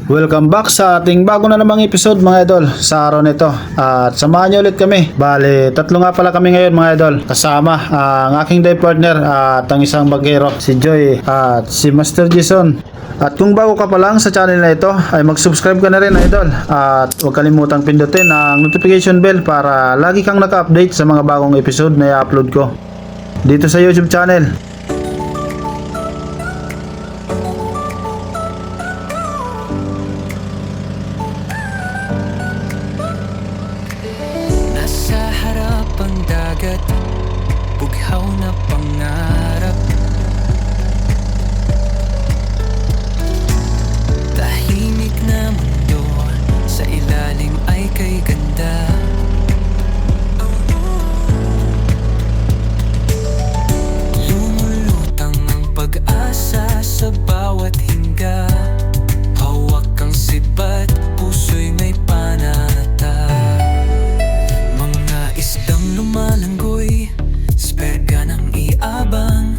Welcome back sa ating bago na namang episode mga idol sa araw nito. At samahan niyo ulit kami. Bale, tatlo nga pala kami ngayon mga idol. Kasama ang aking dive partner at ang isang bagero, si Joy at si Master Jason. At kung bago ka pa lang sa channel na ito, ay mag-subscribe ka na rin idol. At huwag kalimutang pindutin ang notification bell para lagi kang naka-update sa mga bagong episode na i-upload ko dito sa YouTube channel. Nasa harap ang dagat, bughaw na pangarap. Tahimik na mundo, sa ilalim ay kay ganda. Lumulutang ang pag-asa sa bawat hinga. Hawak ang sibat, puso'y may panata. Isdang lumalanggoy, sperga ng iabang.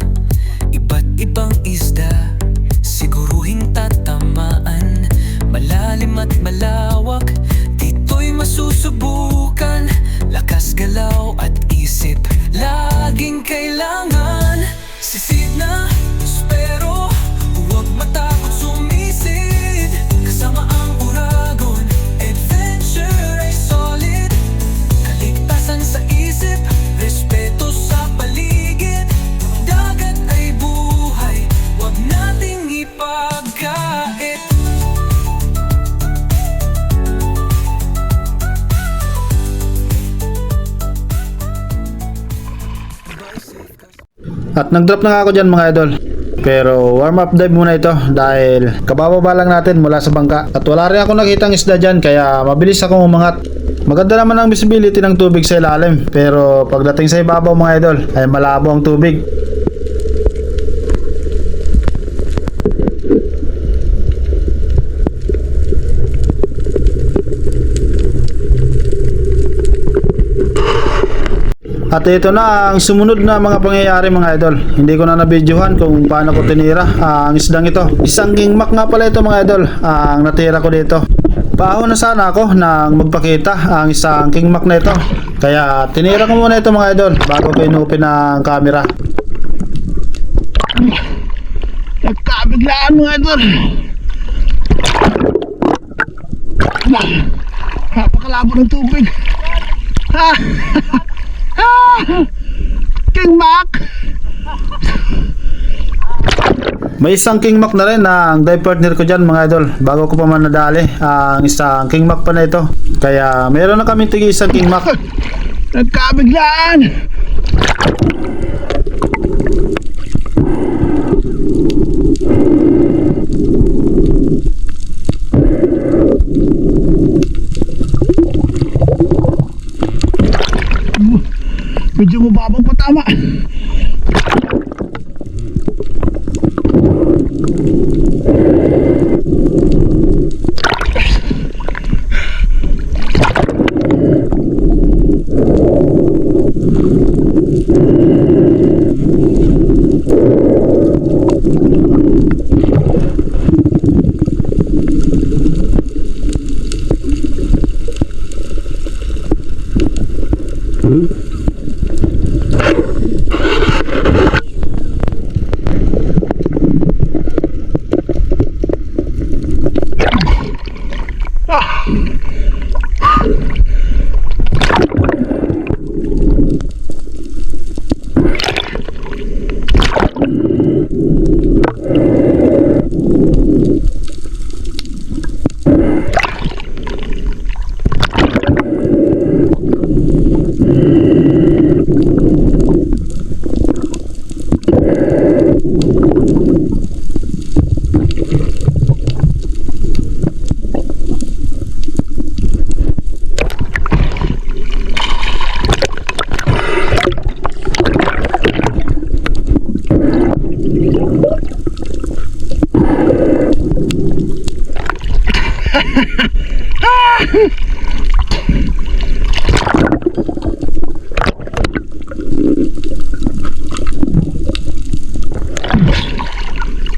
Iba't ibang isda, siguruhing tatamaan. Malalim at malawak, dito'y masusubukan. Lakas galaw at isip, laging kailangan. Sisid na, pero huwag matakot sumisid. Kasama ang uragon, adventure ay solid. Kaligtasan sa isip, respeto sa paligid. Dagat ay buhay, huwag nating ipagkait. At nag-drop na nga ako dyan mga idol. Pero warm up dive muna ito dahil kabababa lang natin mula sa bangka. At wala rin ako nakitang isda dyan kaya mabilis akong umangat. Maganda naman ang visibility ng tubig sa ilalim, pero pagdating sa ibabaw mga idol ay malabo ang tubig. At ito na ang sumunod na mga pangyayari mga idol. Hindi ko na nabidyohan kung paano ko tinira ang isdang ito. Isang kingmak nga pala ito mga idol ang natira ko dito. Paahon na sana ako nang magpakita ang isang kingmak na ito. Kaya tinira ko muna ito mga idol bago ko inupin ang camera. Nagkabiglaan mga idol. Napakalabo ng tubig. Ha! King Mac! May isang kingmak na rin ang dive partner ko dyan mga idol bago ko pa man nadali ang isang kingmak pa na ito. Kaya meron na kami tigi isang kingmak. Nagkabiglaan! Medyo mababang patama.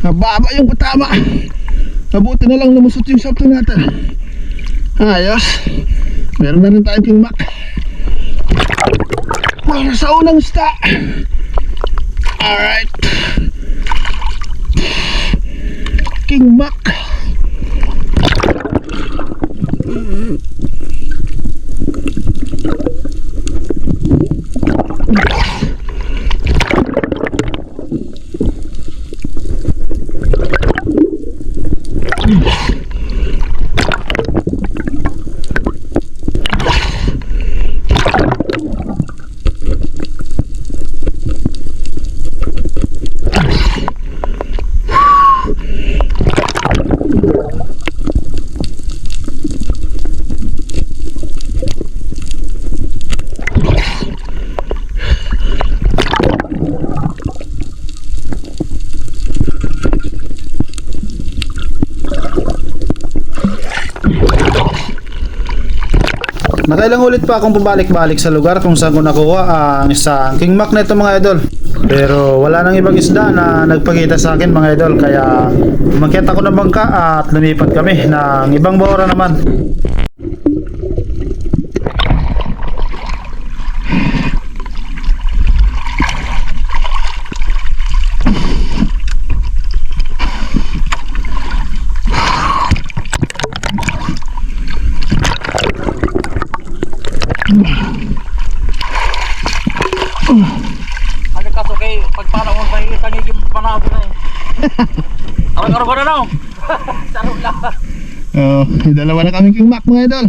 Nababa yung patama. Mabuti na lang lumusot yung sapto natin. Ayos. Meron na rin tayong King Mac. Para sa unang isda. Alright. King Mac. Nakailang ulit pa akong pabalik-balik sa lugar kung saan ko nakuha ang isang King Mac na ito mga idol. Pero wala nang ibang isda na nagpakita sa akin mga idol. Kaya umakyat ako ng bangka at lumipat kami ng ibang bahura naman. Ano kaso kay pagpanaw mo bahili tanigim panaw ko na eh. Araw-araw ko na no. Sarap lang. Oh, dalawa na kaming King Mac mga idol.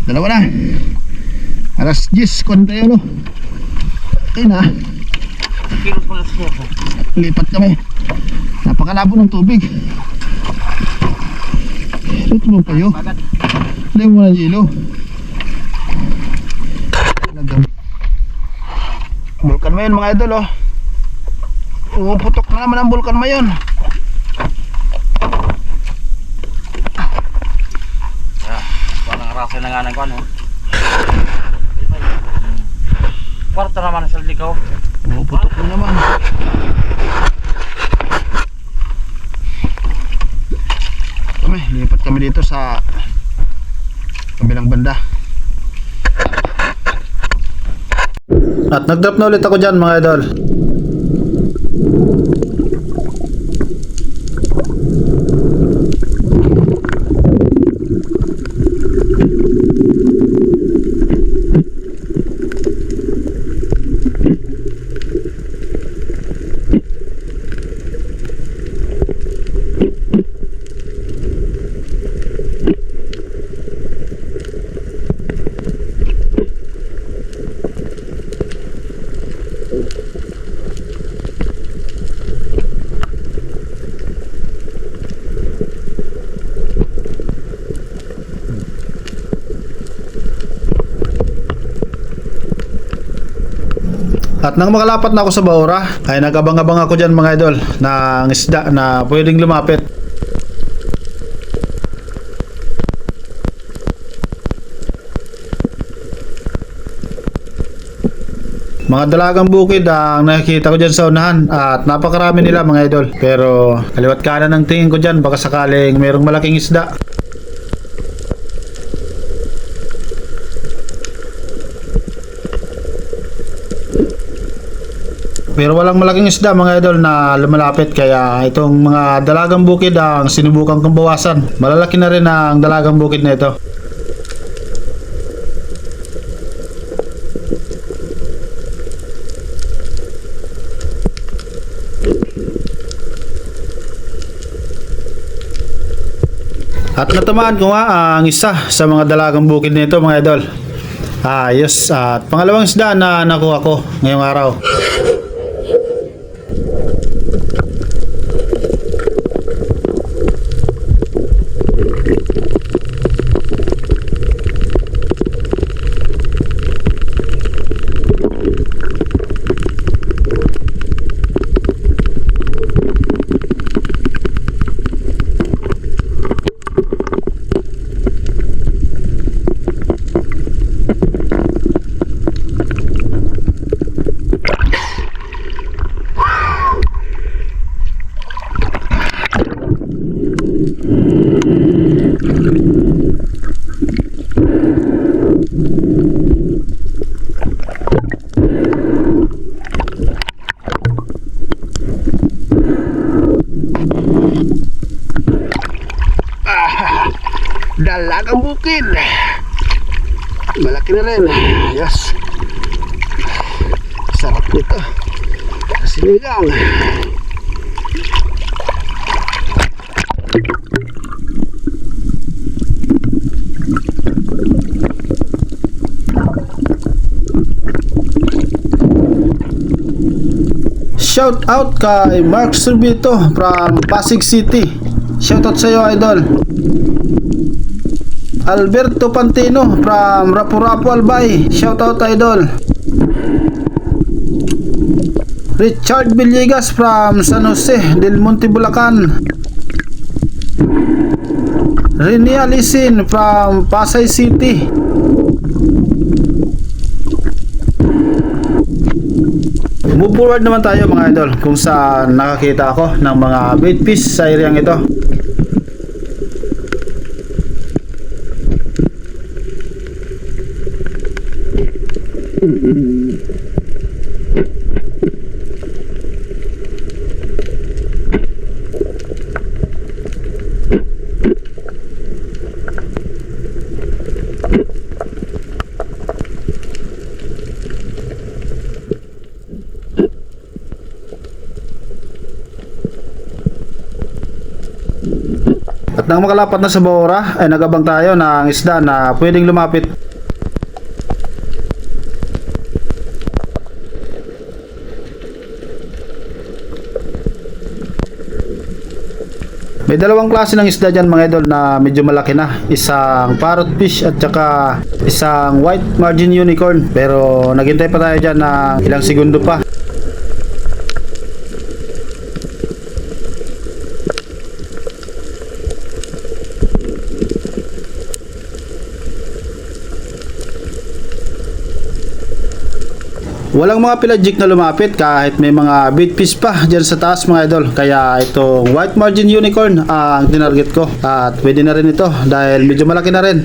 Dalawa na. Alas 10 konti yun, no? Ayun na. Kilos mo lang siya. Lipat kami. Napakalabo ng tubig. Ito mo kayo. Bagat. Lagyan mo ng yelo. Bulkan mo yun mga idol, oh. Puputok na naman ang bulkan mo yun. Walang rasa na nga ng kwan, oh. Kwarta naman sa likaw. Puputok na naman. Lipat kami dito sa kabilang banda. At nag-drop na ulit ako dyan mga idol. At nang makalapat na ako sa bahura, ay nagabang-abang ako dyan mga idol ng isda na pwedeng lumapit. Mga dalagang bukid ang nakikita ko dyan sa unahan at napakarami nila mga idol. Pero kaliwat kanan ang tingin ko dyan, baka sakaling mayroong malaking isda. Pero walang malaking isda mga idol na lumalapit, kaya itong mga dalagang bukid ang sinubukan kong bawasan. Malalaki na rin ang dalagang bukid na ito. At natamaan ko nga ang isa sa mga dalagang bukid na ito mga idol. Ayos, at pangalawang isda na nakuha ko ngayong araw. Dalagang bukid. Malaki na rin. Yes. Sarap nito. Sinigang. Shout out kay Mark Surbito from Pasig City. Shout out sa iyo, idol. Alberto Pantino from Rapu-Rapu Albay. Shout out, idol. Richard Villegas from San Jose del Monte, Bulacan. Rene Alisin from Pasay City. Move forward naman tayo mga idol kung saan nakakita ako ng mga bait fish sa areang ito. At nang makalapat na sa Bora ay nagabang tayo ng isda na pwedeng lumapit. May dalawang klase ng isda dyan mga idol na medyo malaki na. Isang parrot fish at saka isang white margin unicorn. Pero naghintay pa tayo dyan ng ilang segundo pa. Walang mga pelagic na lumapit kahit may mga bait fish pa dyan sa taas mga idol. Kaya itong white margin unicorn ang tinarget ko. At pwede na rin ito dahil medyo malaki na rin.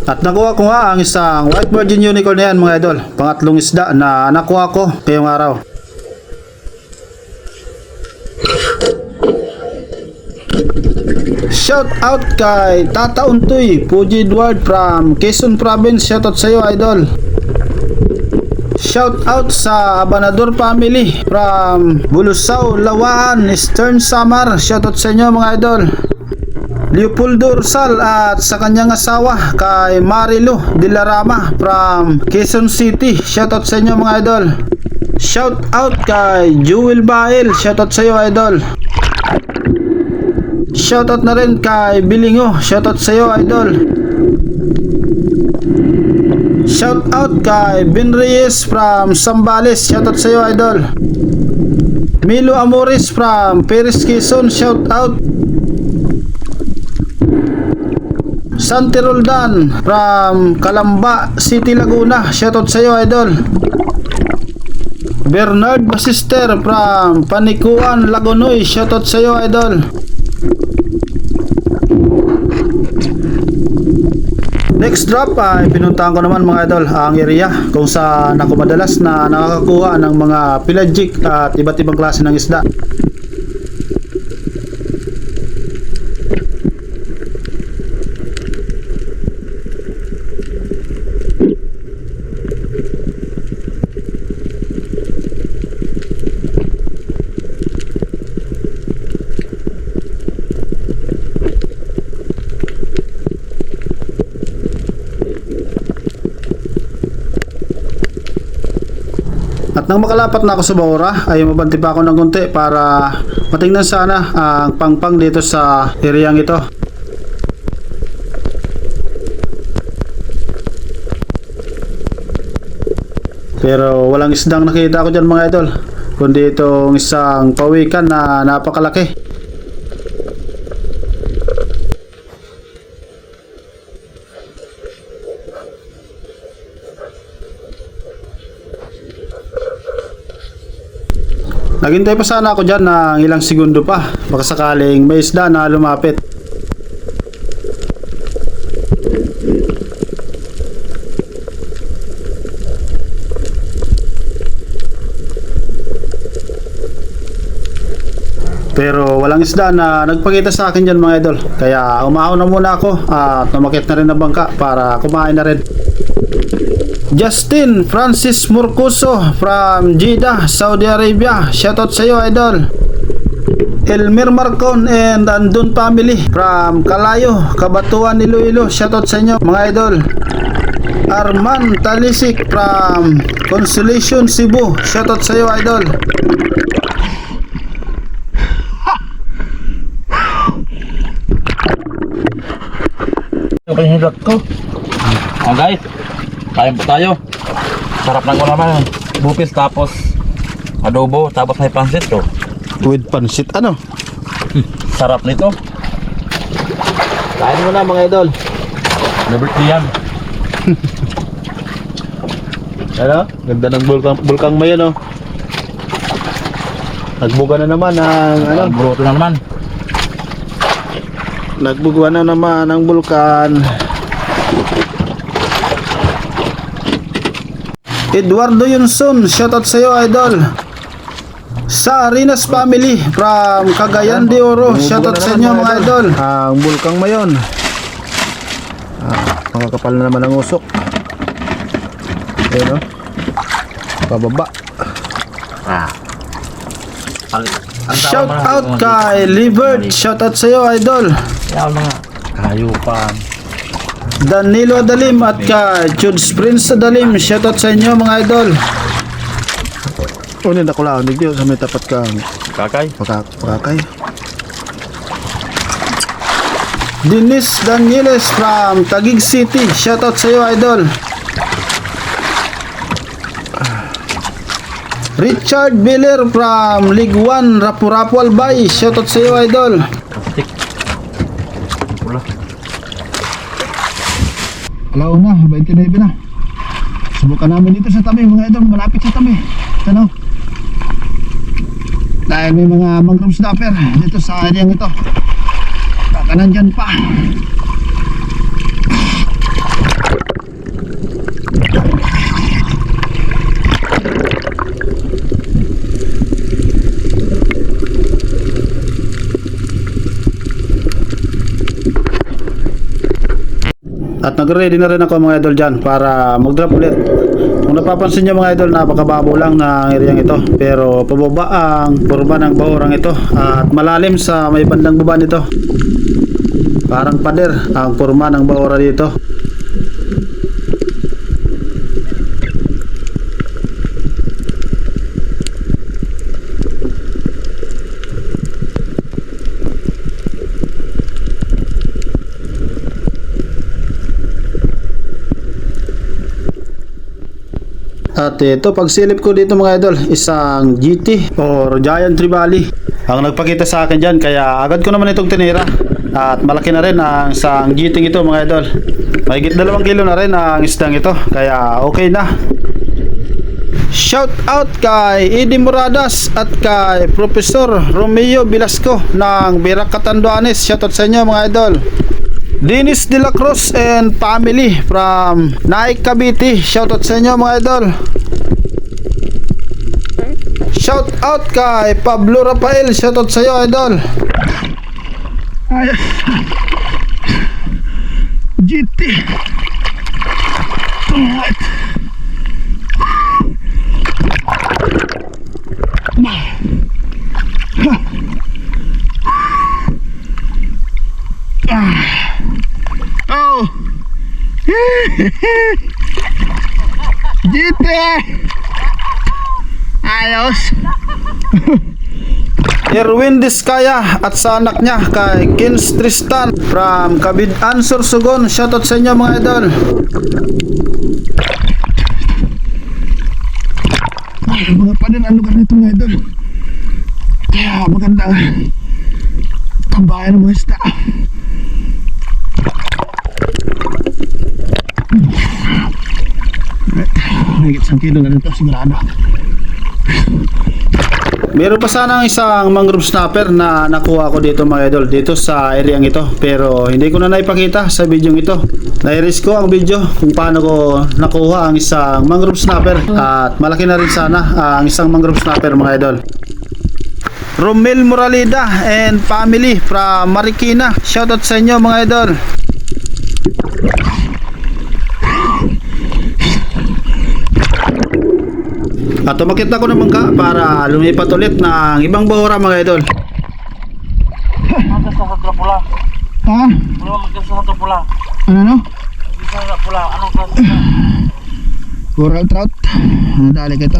At nakuha ko nga ang isang white virgin unicorn na yan mga idol. Pangatlong isda na nakuha ko ngayong araw. Shout out kay Tata Untoy Puji Edward from Quezon Province. Shout out sa iyo, idol. Shout out sa Abanador family from Bulusaw, Lawaan, Eastern Samar. Shout out sa inyo mga idol. Leopoldo Ursal at sa kanyang asawa kay Marilo Dilarama from Quezon City. Shoutout sa inyo mga idol. Shoutout kay Jewel Bael. Shoutout sa iyo idol. Shoutout na rin kay Bilingo. Shoutout sa iyo idol. Shoutout kay Ben Reyes from Sambales. Shoutout sa iyo idol. Milo Amores from Perez Quezon. Shoutout. Santi Roldan from Calamba City, Laguna. Shoutout sa iyo idol. Bernard Basister from Panikuan, Lagonoy. Shoutout sa iyo idol. Next drop ay pinuntahan ko naman mga idol ang area kung saan ako madalas na nakakakuha ng mga pelagic at iba't ibang klase ng isda. At nang makalapat na ako sa Bora ay mabanti pa ako ng konti para matingnan sana ang pangpang dito sa areang ito. Pero walang isdang nakita ko dyan mga idol. kundi itong isang pawikan na napakalaki. Naghintay pa sana ako dyan ng ilang segundo pa, baka sakaling may isda na lumapit. Pero walang isda na nagpakita sa akin dyan mga idol. Kaya umahon na muna ako at namakit na rin na bangka para kumain na rin. Justin Francis Murcuso from Jeddah, Saudi Arabia. Shoutout sa iyo idol. Elmer Marcon and Andon family from Kalayo, Kabatuan, Iloilo. Shoutout sa inyo mga idol. Arman Talisik from Consolation, Cebu. Shoutout sa iyo idol. Yung panghilot ko. Guys, kain po tayo. Sarap ng ulam. Bupis tapos adobo tapos may pansit to. With pansit ano? Sarap nito. Kain mo na mga idol. Liberty yan. Ano? Ganda ng bulkang mayon oh. Nagbuga na naman ng ano? Buruto na naman. Nagbuga na naman ng bulkan. Eduardo Yunson, shoutout sa iyo idol. Sa Arinas family from Cagayan de Oro, shoutout sa inyo mga idol. Ang bulkang mayon. Makakapal na naman ang usok. Ayun oh. Pababa. Shout out kay Libert, shout out sa iyo idol. Yan mga kayupan. Danilo Adalim at kay Chuds Prince Adalim, shout out sa inyo mga idol. Unin ako lang, hindi sa may tapat kang Kakay. pakakay. Dennis Danieles from Taguig City, shout out sa iyo idol. Richard Biller from League 1 Rapu-Rapu Albay, shoutout sa iyo idol. Plastic. Pula. Alaw na, 29 na. Subukan namin dito sa tabi mga idol, malapit sa tabi. Ano? Dahil may mga mangrove snapper dito sa area ito. Baka nandyan pa. At nag-ready na rin ako mga idol dyan para mag-drop ulit. Kung napapansin nyo mga idol, napakababaw lang ng areang ito. Pero pababa ang kurba ng bahurang ito. At malalim sa may bandang baba nito. Parang pader ang kurma ng bahura dito. At ito, pagsilip ko dito mga idol, isang GT or Giant Trevally ang nagpakita sa akin dyan. Kaya agad ko naman itong tinira. At malaki na rin ang isang GT ito mga idol. Mahigit 2 kilo na rin ang isdang ito. Kaya okay na. Shout out kay Eddie Moradas at kay Professor Romeo Velasco ng Birak Catanduanes. Shout out sa inyo mga idol. Dennis De La Cruz and family from Naik Cavite. Shoutout sa inyo mga idol. Shout out kay Pablo Rafael. Shoutout sa iyo idol. Ay, GT. Alright. Oh. GT. Ayos. Erwin Diskaya at sa anak niya kay Kins Tristan from Cabidan, Sorsogon. Shoutout sa inyo mga idol. Mga panin ang lugar nito mga idol. Kaya magandang tambayan ng mga isda. Higit 1 kilo na nito sigurado. Meron pa sana isang mangrove snapper na nakuha ko dito mga idol, dito sa area ito, pero hindi ko na naipakita sa video ito. Nairis ko ang video kung paano ko nakuha ang isang mangrove snapper, at malaki na rin sana ang isang mangrove snapper mga idol. Romel Moralida and family from Marikina, shoutout sa inyo mga idol. At umakit ako ng bangka para lumipat ulit ng ibang bahura mga idol. Magkasa sa trapula. Ha? Ano magkasa sa trapula? Ano no? Magkasa sa trapula. Anong klase na? Coral trout. Dali ka ito.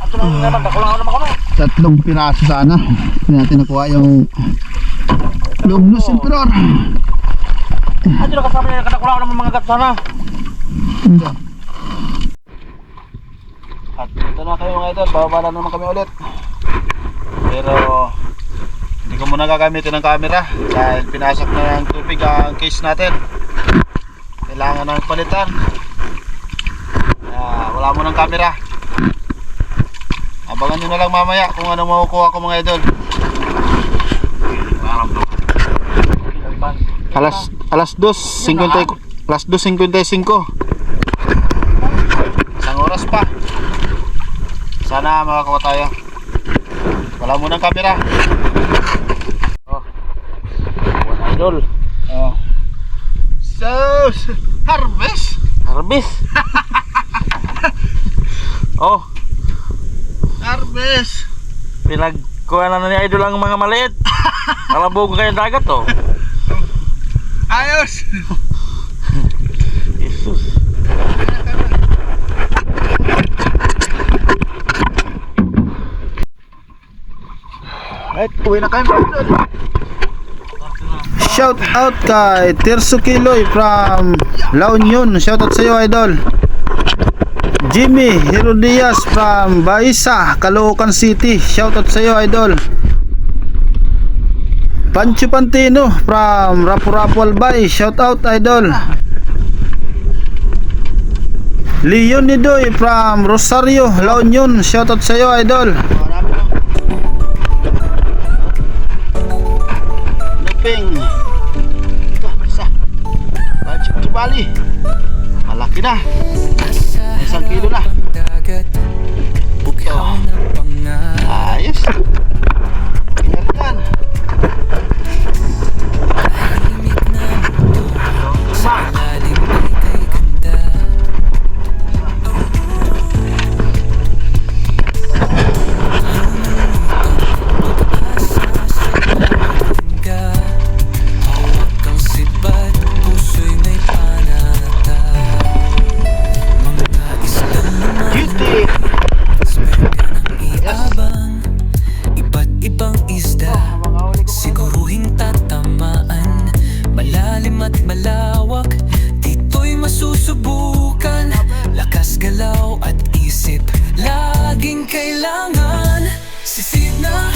Ato lang naman. Kakulang ako naman kami. 3 piraso sana. Hindi natin nakuha yung Loblos Emperor. Ato lang kasama niya. Kakulang ako naman mga gat sana. Hindi. At ito na kayo mga idol, bababa na naman kami ulit. Pero hindi ko muna gagamitin ng camera dahil pinasok na ng tubig ang case natin. Kailangan ng palitan. Wala mo ng camera. Abangan nyo na lang mamaya kung ano makukuha ko mga idol. Alas 2:55. Isang oras pa. Sana makakuha tayo. Wala mo ng camera. Oh. Idol. Oh. So, harvest. Harvest. Oh. Harvest. Pinagkuha na ni Idol ang mga maliit. Alabog kayo dagat oh. Ayos. Jesus. Right, uwi na kayo. Shout out kay Tirso Kiloy from La Union. Shout out sa iyo idol. Jimmy Herodias from Baisa, Caloocan City. Shout out sa iyo idol. Pancho Pantino from Rapu-Rapu Albay. Shout out idol. Leon Nidoy from Rosario, La Union. Shout out sa iyo idol. Luping. Ito, isa. Pancho Kibali. Malaki na. 1 kilo na. Bukhaw na pangarap. Ayos. Yan. Tahimik na mundo sa ilalim ay kay ganda. Pag-asa sa pagdating hawak kang sibat, puso'y may panata. Mga islang naman Cutie. meron ka ng iabang, iba't ibang isda. Siguruhing tatamaan, malalim at malawak. Dito'y masusubukan, lakas galaw at isip laging kailangan. Sisid na,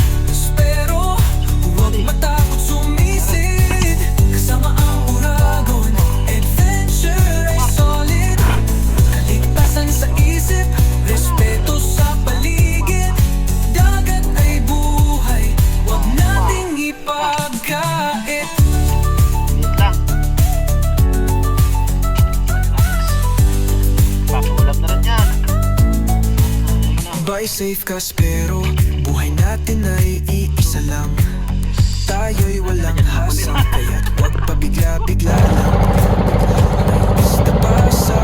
pero huwag matakot sumisid. Kasama ang uragon, adventure ay solid. Kaligtasan sa isip, respeto sa paligid. Dagat ay buhay, huwag nating ipagkait. Wait lang. Pakulam na rin yan. Buy safe ka pero buhay natin ay iisa lang. Tayo'y walang hasang, kaya't huwag pabigla-bigla lang. May pista pa sa